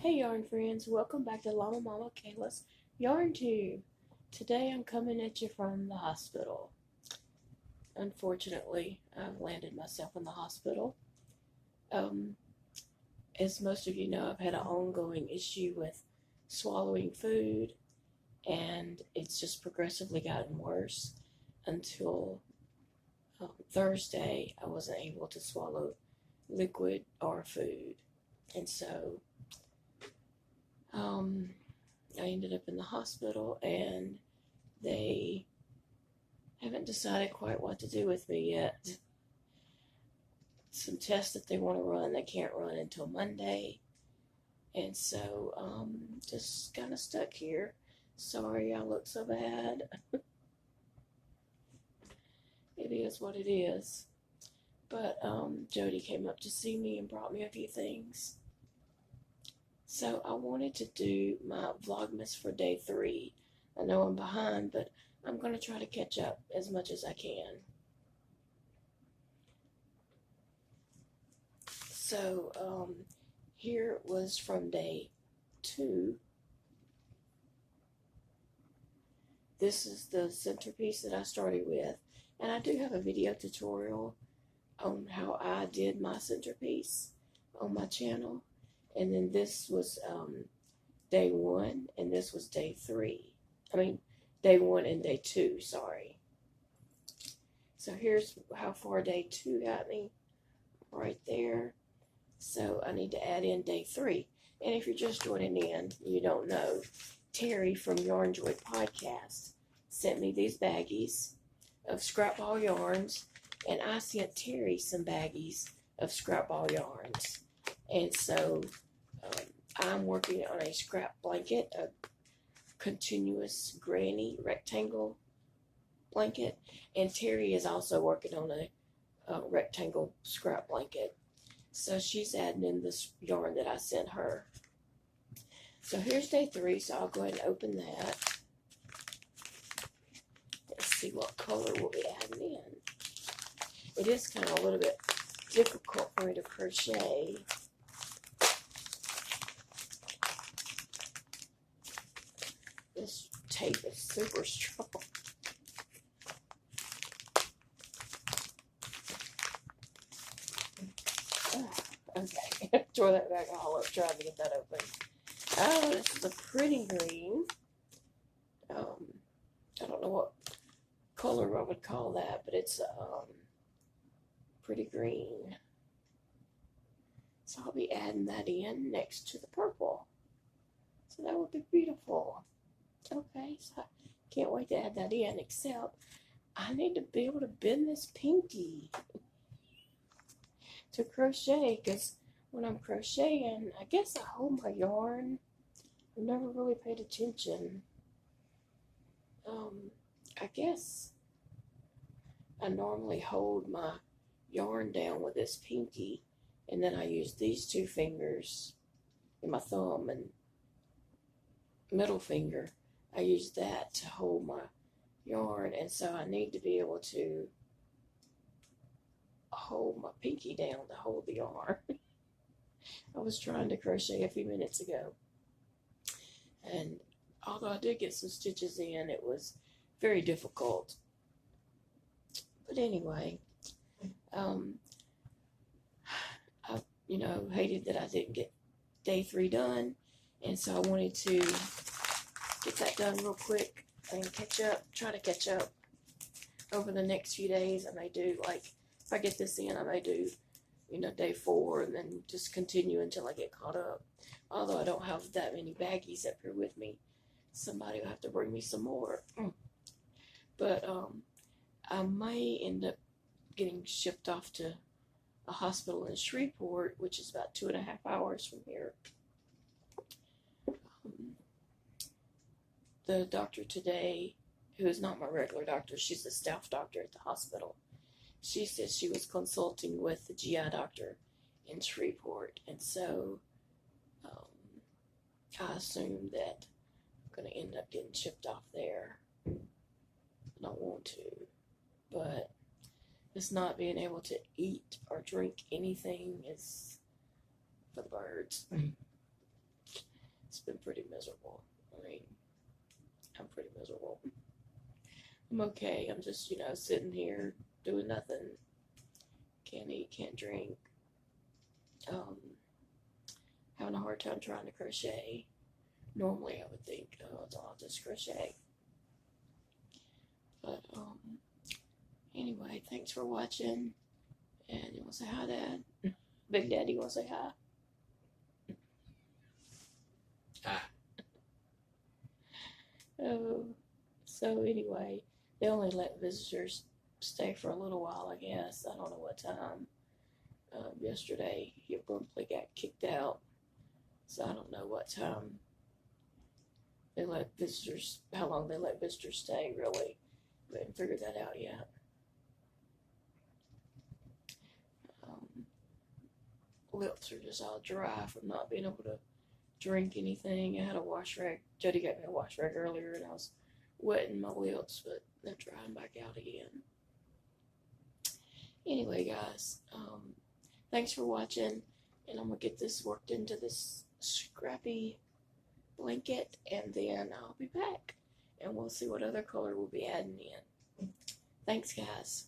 Hey yarn friends, welcome back to LlamaMamaKayla's Yarn Tube. Today I'm coming at you from the hospital. Unfortunately, I've landed myself in the hospital. As most of you know, I've had an ongoing issue with swallowing food, and it's just progressively gotten worse until Thursday. I wasn't able to swallow liquid or food, and so I ended up in the hospital, and they haven't decided quite what to do with me yet. Some tests that they want to run, they can't run until Monday, and so just kind of stuck here. Sorry I look so bad. It is what it is. But Jody came up to see me and brought me a few things. So I wanted to do my Vlogmas for day 3. I know I'm behind, but I'm going to try to catch up as much as I can. So here was from day 2. This is the centerpiece that I started with. And I do have a video tutorial on how I did my centerpiece on my channel. And then this was day 1, and this was day 3. I mean, day 1 and day 2, sorry. So here's how far day 2 got me, right there. So I need to add in day 3. And if you're just joining in, you don't know, Terri from Yarnjoy podcast sent me these baggies of scrap ball yarns, and I sent Terri some baggies of scrap ball yarns. And so I'm working on a scrap blanket, a continuous granny rectangle blanket, and Terri is also working on a rectangle scrap blanket. So she's adding in this yarn that I sent her. So here's day 3, so I'll go ahead and open that. Let's see what color we'll be adding in. It is kind of a little bit difficult for me to crochet. This tape is super strong. Okay, throw that back all up, trying to get that open. Oh, this is a pretty green. I don't know what color I would call that, but it's pretty green. So I'll be adding that in next to the purple. So that would be beautiful. Okay, so I can't wait to add that in, except I need to be able to bend this pinky to crochet, because when I'm crocheting, I guess I hold my yarn. I've never really paid attention. I guess I normally hold my yarn down with this pinky, and then I use these 2 fingers, and my thumb and middle finger. I use that to hold my yarn, and so I need to be able to hold my pinky down to hold the yarn. I was trying to crochet a few minutes ago, and although I did get some stitches in, it was very difficult. But anyway, I hated that I didn't get day 3 done, and so I wanted to get that done real quick and try to catch up over the next few days. I may do, like, if I get this in, I may do, day 4, and then just continue until I get caught up. Although I don't have that many baggies up here with me. Somebody will have to bring me some more. But I may end up getting shipped off to a hospital in Shreveport, which is about 2.5 hours from here. The doctor today, who is not my regular doctor, she's the staff doctor at the hospital, she said she was consulting with the GI doctor in Shreveport, and so I assume that I'm going to end up getting shipped off there. I don't want to, but just not being able to eat or drink anything is for the birds. been pretty miserable. I mean, I'm pretty miserable. I'm okay. I'm just, you know, sitting here doing nothing. Can't eat, can't drink. Having a hard time trying to crochet. Normally I would think, oh, I'll just crochet. But, anyway, thanks for watching. And you want to say hi, Dad? Big Daddy, you want to say hi? Hi. Oh, so anyway, they only let visitors stay for a little while, I guess. I don't know what time. Yesterday, he abruptly got kicked out. So I don't know what time they let visitors, how long they let visitors stay, really. We haven't figured that out yet. Lips are just all dry from not being able to drink anything. I had a wash rag. Jody got me a wash rag earlier, and I was wetting my lips, but they're drying back out again. Anyway, guys, thanks for watching, and I'm going to get this worked into this scrappy blanket, and then I'll be back, and we'll see what other color we'll be adding in. Thanks, guys.